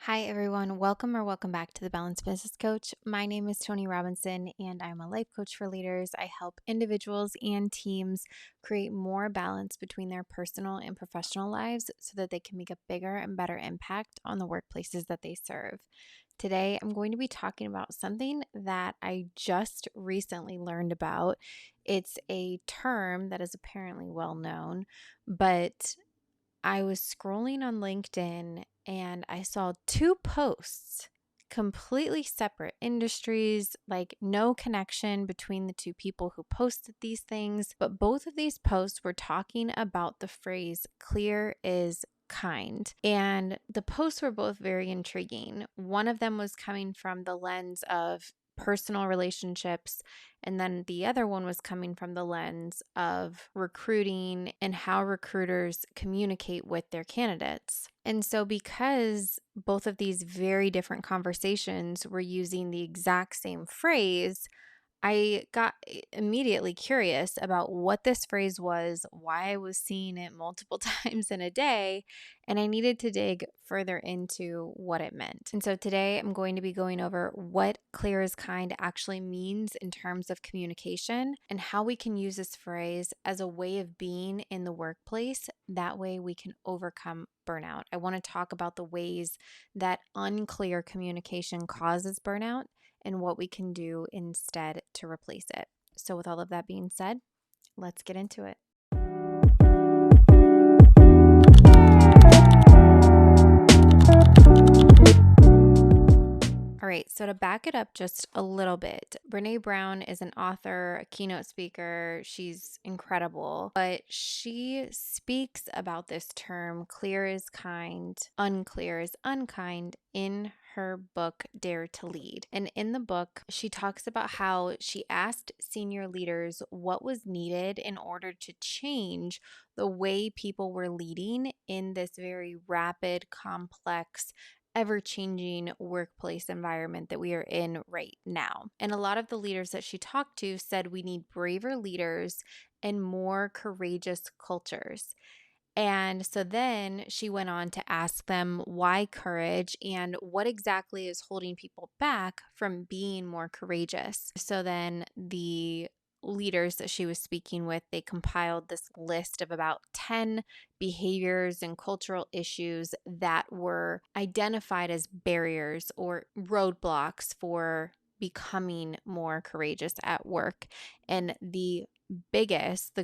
Hi, everyone. Welcome back to the Balanced Business Coach. My name is Tony Robinson, and I'm a life coach for leaders. I help individuals and teams create more balance between their personal and professional lives so that they can make a bigger and better impact on the workplaces that they serve. Today, I'm going to be talking about something that I just recently learned about. It's a term that is apparently well known, but I was scrolling on LinkedIn and I saw two posts, completely separate industries, like no connection between the two people who posted these things. But both of these posts were talking about the phrase clear is kind. And the posts were both very intriguing. One of them was coming from the lens of personal relationships, and then the other one was coming from the lens of recruiting and how recruiters communicate with their candidates. And so, because both of these very different conversations were using the exact same phrase, I got immediately curious about what this phrase was, why I was seeing it multiple times in a day, and I needed to dig further into what it meant. And so today I'm going to be going over what clear is kind actually means in terms of communication and how we can use this phrase as a way of being in the workplace. That way we can overcome burnout. I want to talk about the ways that unclear communication causes burnout and what we can do instead to replace it. So, with all of that being said, let's get into it. All right, so to back it up just a little bit, Brene Brown is an author, a keynote speaker. She's incredible, but she speaks about this term, clear is kind, unclear is unkind, in her book, Dare to Lead. And in the book, she talks about how she asked senior leaders what was needed in order to change the way people were leading in this very rapid, complex, ever-changing workplace environment that we are in right now. And a lot of the leaders that she talked to said we need braver leaders and more courageous cultures. And so then she went on to ask them why courage and what exactly is holding people back from being more courageous. So then the leaders that she was speaking with, they compiled this list of about 10 behaviors and cultural issues that were identified as barriers or roadblocks for becoming more courageous at work. And the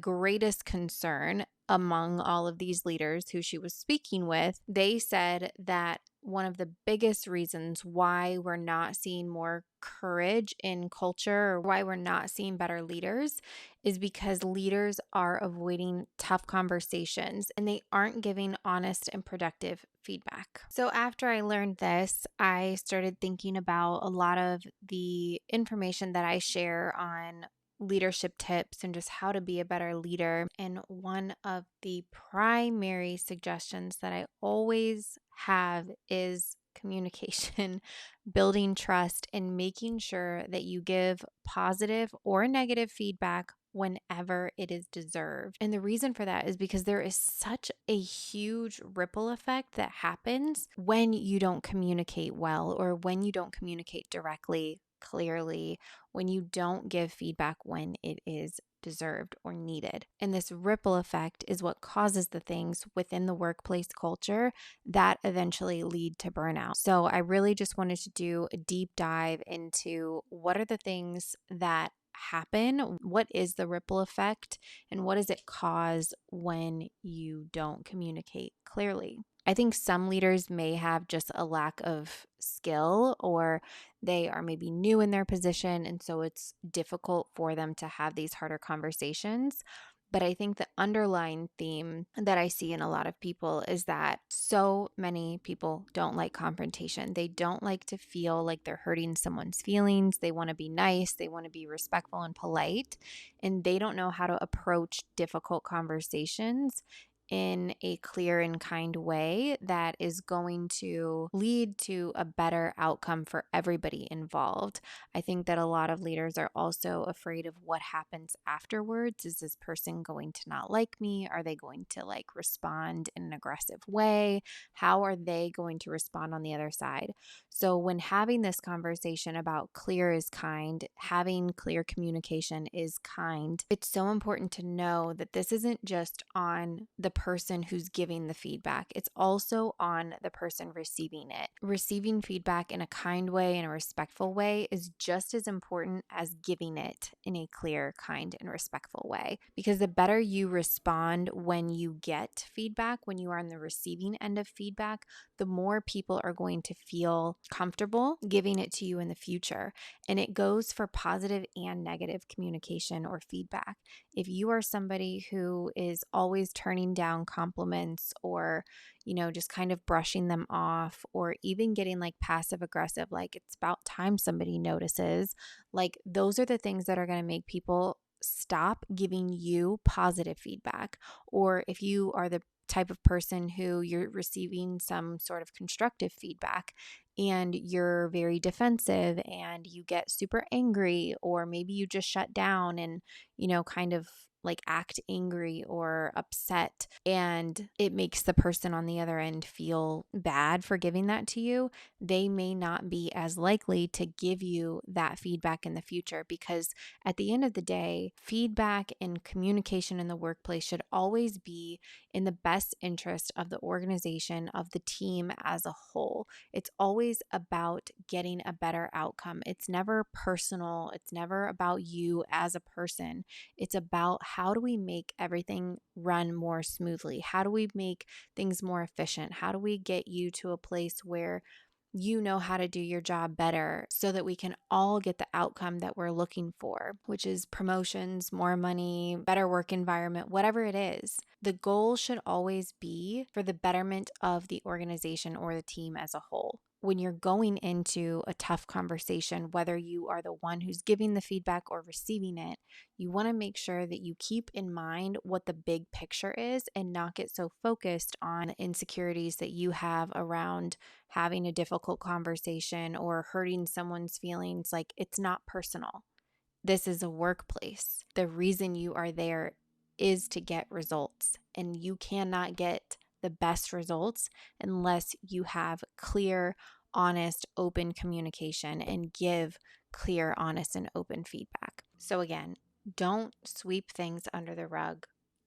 greatest concern among all of these leaders who she was speaking with, they said that one of the biggest reasons why we're not seeing more courage in culture or why we're not seeing better leaders is because leaders are avoiding tough conversations and they aren't giving honest and productive feedback. So after I learned this, I started thinking about a lot of the information that I share on leadership tips and just how to be a better leader. And one of the primary suggestions that I always have is communication, building trust, and making sure that you give positive or negative feedback whenever it is deserved. And the reason for that is because there is such a huge ripple effect that happens when you don't communicate well or when you don't communicate directly, clearly, when you don't give feedback when it is deserved or needed. And this ripple effect is what causes the things within the workplace culture that eventually lead to burnout. So I really just wanted to do a deep dive into what are the things that happen, what is the ripple effect, and what does it cause when you don't communicate clearly. I think some leaders may have just a lack of skill or they are maybe new in their position, and so it's difficult for them to have these harder conversations. But I think the underlying theme that I see in a lot of people is that so many people don't like confrontation. They don't like to feel like they're hurting someone's feelings. They want to be nice. They want to be respectful and polite. And they don't know how to approach difficult conversations in a clear and kind way that is going to lead to a better outcome for everybody involved. I think that a lot of leaders are also afraid of what happens afterwards. Is this person going to not like me? Are they going to respond in an aggressive way? How are they going to respond on the other side? So when having this conversation about clear is kind, having clear communication is kind, it's so important to know that this isn't just on the person who's giving the feedback. It's also on the person receiving it. Receiving feedback in a kind way, in a respectful way, is just as important as giving it in a clear, kind, and respectful way. Because the better you respond when you get feedback, when you are on the receiving end of feedback, the more people are going to feel comfortable giving it to you in the future. And it goes for positive and negative communication or feedback. If you are somebody who is always turning down compliments or, just kind of brushing them off, or even getting passive aggressive, it's about time somebody notices, those are the things that are going to make people stop giving you positive feedback. Or if you are the type of person who you're receiving some sort of constructive feedback and you're very defensive and you get super angry, or maybe you just shut down and, kind of act angry or upset, and it makes the person on the other end feel bad for giving that to you, they may not be as likely to give you that feedback in the future. Because at the end of the day, feedback and communication in the workplace should always be in the best interest of the organization, of the team as a whole. It's always about getting a better outcome. It's never personal. It's never about you as a person. It's about how do we make everything run more smoothly? How do we make things more efficient? How do we get you to a place where you know how to do your job better so that we can all get the outcome that we're looking for, which is promotions, more money, better work environment, whatever it is. The goal should always be for the betterment of the organization or the team as a whole. When you're going into a tough conversation, whether you are the one who's giving the feedback or receiving it, you want to make sure that you keep in mind what the big picture is and not get so focused on insecurities that you have around having a difficult conversation or hurting someone's feelings. It's not personal. This is a workplace. The reason you are there is to get results, and you cannot get the best results unless you have clear, honest, open communication and give clear, honest, and open feedback. So again, don't sweep things under the rug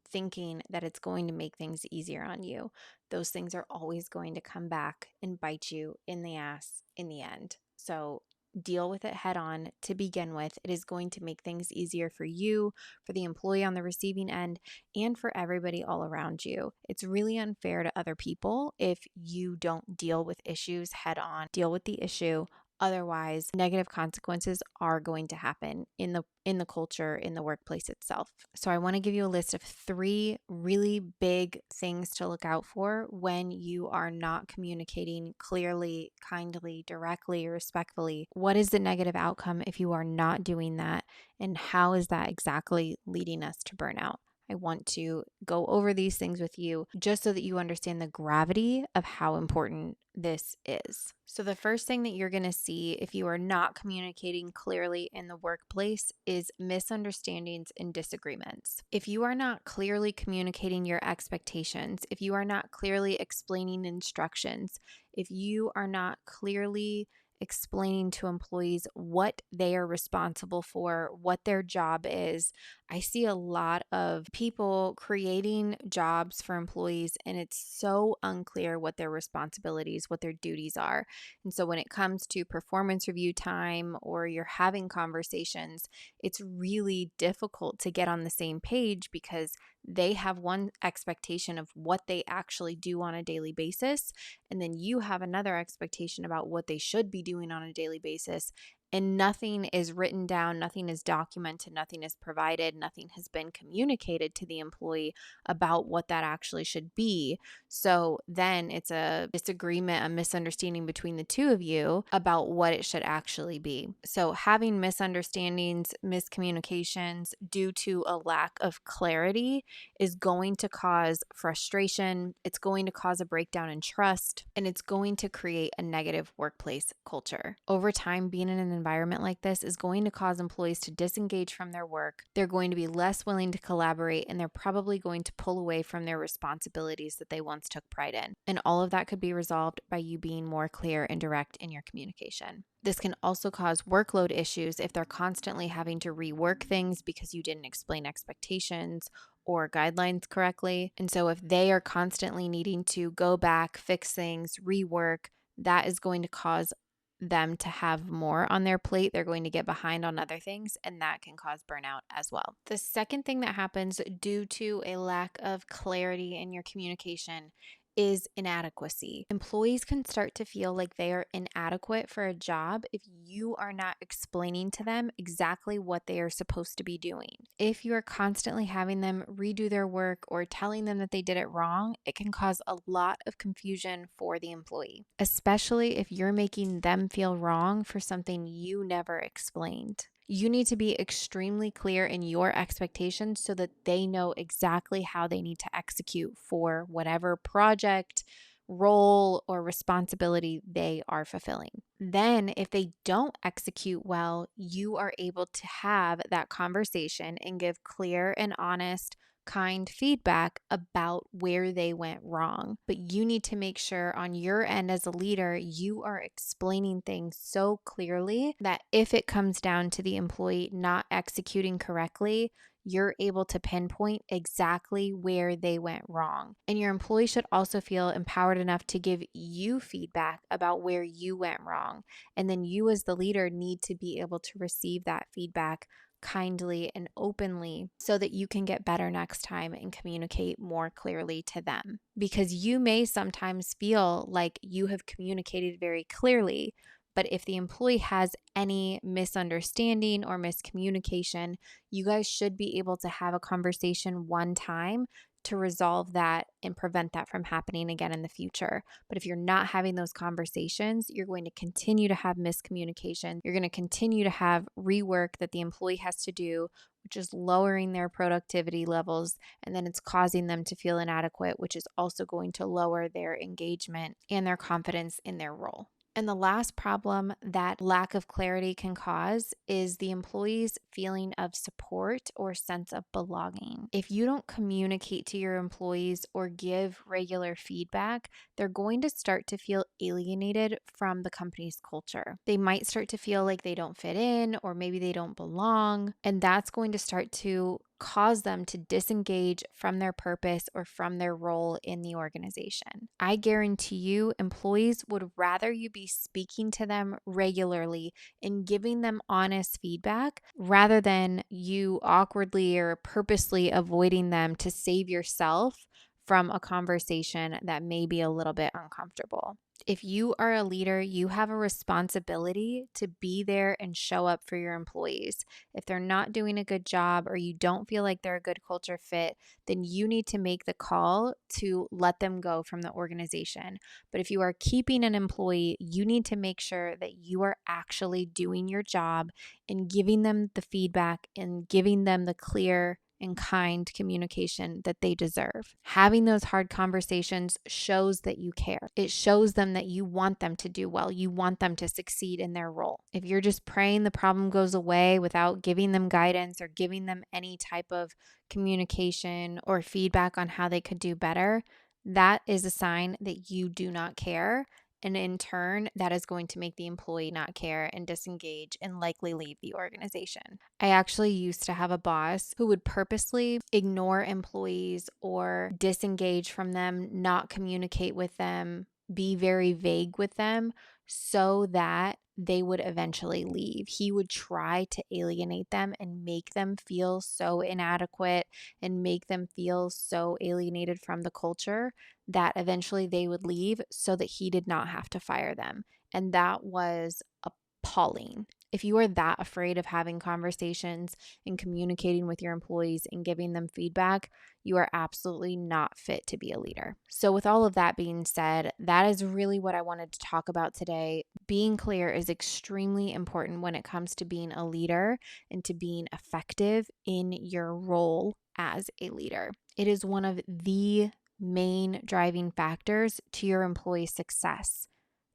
thinking that it's going to make things easier on you. Those things are always going to come back and bite you in the ass in the end. So deal with it head on to begin with. It is going to make things easier for you, for the employee on the receiving end, and for everybody all around you. It's really unfair to other people if you don't deal with issues head on. Deal with the issue. Otherwise, negative consequences are going to happen in the culture, in the workplace itself. So I want to give you a list of 3 really big things to look out for when you are not communicating clearly, kindly, directly, respectfully. What is the negative outcome if you are not doing that? And how is that exactly leading us to burnout? I want to go over these things with you just so that you understand the gravity of how important this is. So the first thing that you're going to see if you are not communicating clearly in the workplace is misunderstandings and disagreements. If you are not clearly communicating your expectations, if you are not clearly explaining instructions, if you are not clearly explaining to employees what they are responsible for, what their job is. I see a lot of people creating jobs for employees, and it's so unclear what their responsibilities, what their duties are. And so when it comes to performance review time or you're having conversations, it's really difficult to get on the same page because they have one expectation of what they actually do on a daily basis, and then you have another expectation about what they should be doing on a daily basis, and nothing is written down, nothing is documented, nothing is provided, nothing has been communicated to the employee about what that actually should be. So then it's a disagreement, a misunderstanding between the two of you about what it should actually be. So having misunderstandings, miscommunications due to a lack of clarity is going to cause frustration. It's going to cause a breakdown in trust, and it's going to create a negative workplace culture. Over time, being in an environment like this is going to cause employees to disengage from their work. They're going to be less willing to collaborate, and they're probably going to pull away from their responsibilities that they once took pride in. And all of that could be resolved by you being more clear and direct in your communication. This can also cause workload issues if they're constantly having to rework things because you didn't explain expectations or guidelines correctly. And so if they are constantly needing to go back, fix things, rework, that is going to cause them to have more on their plate. They're going to get behind on other things, and that can cause burnout as well. The second thing that happens due to a lack of clarity in your communication is inadequacy. Employees can start to feel like they are inadequate for a job if you are not explaining to them exactly what they are supposed to be doing. If you are constantly having them redo their work or telling them that they did it wrong, it can cause a lot of confusion for the employee, especially if you're making them feel wrong for something you never explained. You need to be extremely clear in your expectations so that they know exactly how they need to execute for whatever project, role, or responsibility they are fulfilling. Then, if they don't execute well, you are able to have that conversation and give clear and honest, kind feedback about where they went wrong. But you need to make sure on your end as a leader, you are explaining things so clearly that if it comes down to the employee not executing correctly, you're able to pinpoint exactly where they went wrong. And your employee should also feel empowered enough to give you feedback about where you went wrong. And then you, as the leader, need to be able to receive that feedback kindly and openly so that you can get better next time and communicate more clearly to them. Because you may sometimes feel like you have communicated very clearly, but if the employee has any misunderstanding or miscommunication, you guys should be able to have a conversation one time to resolve that and prevent that from happening again in the future. But if you're not having those conversations, you're going to continue to have miscommunication. You're going to continue to have rework that the employee has to do, which is lowering their productivity levels. And then it's causing them to feel inadequate, which is also going to lower their engagement and their confidence in their role. And the last problem that lack of clarity can cause is the employee's feeling of support or sense of belonging. If you don't communicate to your employees or give regular feedback, they're going to start to feel alienated from the company's culture. They might start to feel like they don't fit in, or maybe they don't belong, and that's going to start to cause them to disengage from their purpose or from their role in the organization. I guarantee you, employees would rather you be speaking to them regularly and giving them honest feedback rather than you awkwardly or purposely avoiding them to save yourself from a conversation that may be a little bit uncomfortable. If you are a leader, you have a responsibility to be there and show up for your employees. If they're not doing a good job or you don't feel like they're a good culture fit, then you need to make the call to let them go from the organization. But if you are keeping an employee, you need to make sure that you are actually doing your job and giving them the feedback and giving them the clear and kind communication that they deserve. Having those hard conversations shows that you care. It shows them that you want them to do well. You want them to succeed in their role. If you're just praying the problem goes away without giving them guidance or giving them any type of communication or feedback on how they could do better, that is a sign that you do not care. And in turn, that is going to make the employee not care and disengage and likely leave the organization. I actually used to have a boss who would purposely ignore employees or disengage from them, not communicate with them, be very vague with them so that they would eventually leave. He would try to alienate them and make them feel so inadequate and make them feel so alienated from the culture that eventually they would leave so that he did not have to fire them. And that was appalling. If you are that afraid of having conversations and communicating with your employees and giving them feedback, you are absolutely not fit to be a leader. So, with all of that being said, that is really what I wanted to talk about today. Being clear is extremely important when it comes to being a leader and to being effective in your role as a leader. It is one of the main driving factors to your employee success.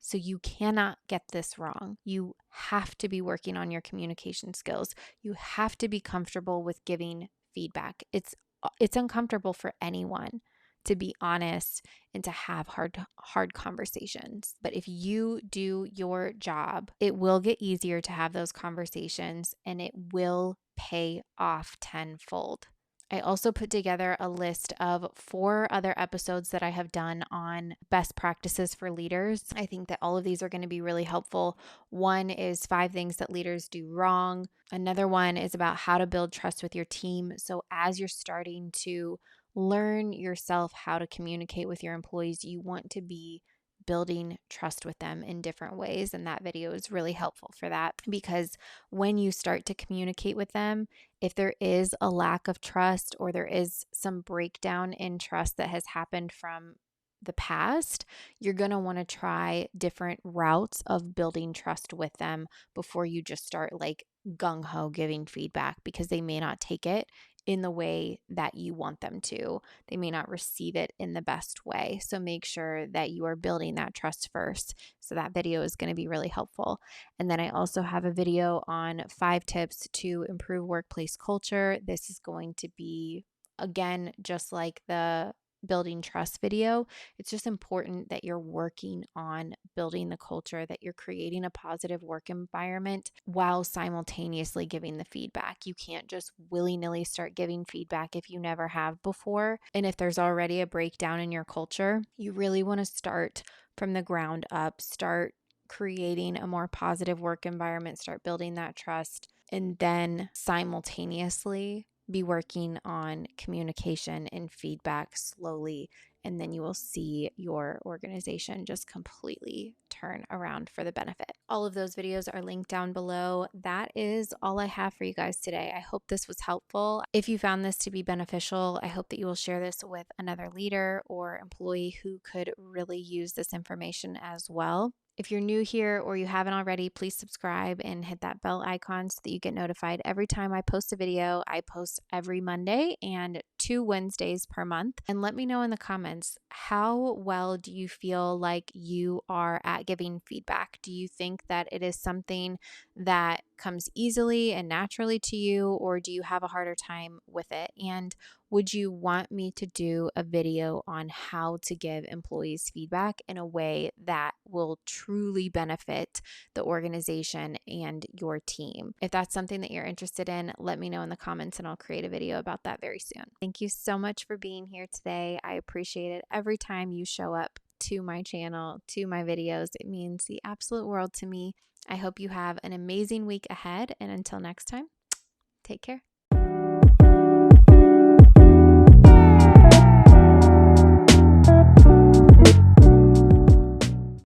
So you cannot get this wrong. You have to be working on your communication skills. You have to be comfortable with giving feedback. It's uncomfortable for anyone to be honest and to have hard conversations. But if you do your job, it will get easier to have those conversations and it will pay off tenfold. I also put together a list of 4 other episodes that I have done on best practices for leaders. I think that all of these are going to be really helpful. One is 5 things that leaders do wrong. Another one is about how to build trust with your team. So as you're starting to learn yourself how to communicate with your employees, you want to be building trust with them in different ways. And that video is really helpful for that, because when you start to communicate with them, if there is a lack of trust or there is some breakdown in trust that has happened from the past, you're going to want to try different routes of building trust with them before you just start like gung ho giving feedback, because they may not take it in the way that you want them to. They may not receive it in the best way. So make sure that you are building that trust first. So that video is going to be really helpful. And then I also have a video on 5 tips to improve workplace culture. This is going to be, again, just like the building trust video. It's just important that you're working on building the culture, that you're creating a positive work environment while simultaneously giving the feedback. You can't just willy-nilly start giving feedback if you never have before. And if there's already a breakdown in your culture, you really want to start from the ground up, start creating a more positive work environment, start building that trust, and then simultaneously be working on communication and feedback slowly. And then you will see your organization just completely turn around for the benefit. All of those videos are linked down below. That is all I have for you guys today. I hope this was helpful. If you found this to be beneficial, I hope that you will share this with another leader or employee who could really use this information as well. If you're new here or you haven't already, please subscribe and hit that bell icon so that you get notified every time I post a video. I post every Monday and 2 Wednesdays per month. And let me know in the comments, how well do you feel like you are at giving feedback? Do you think that it is something that comes easily and naturally to you, or do you have a harder time with it? And would you want me to do a video on how to give employees feedback in a way that will truly benefit the organization and your team? If that's something that you're interested in, let me know in the comments and I'll create a video about that very soon. Thank you so much for being here today. I appreciate it every time you show up to my channel, to my videos. It means the absolute world to me. I hope you have an amazing week ahead, and until next time, take care.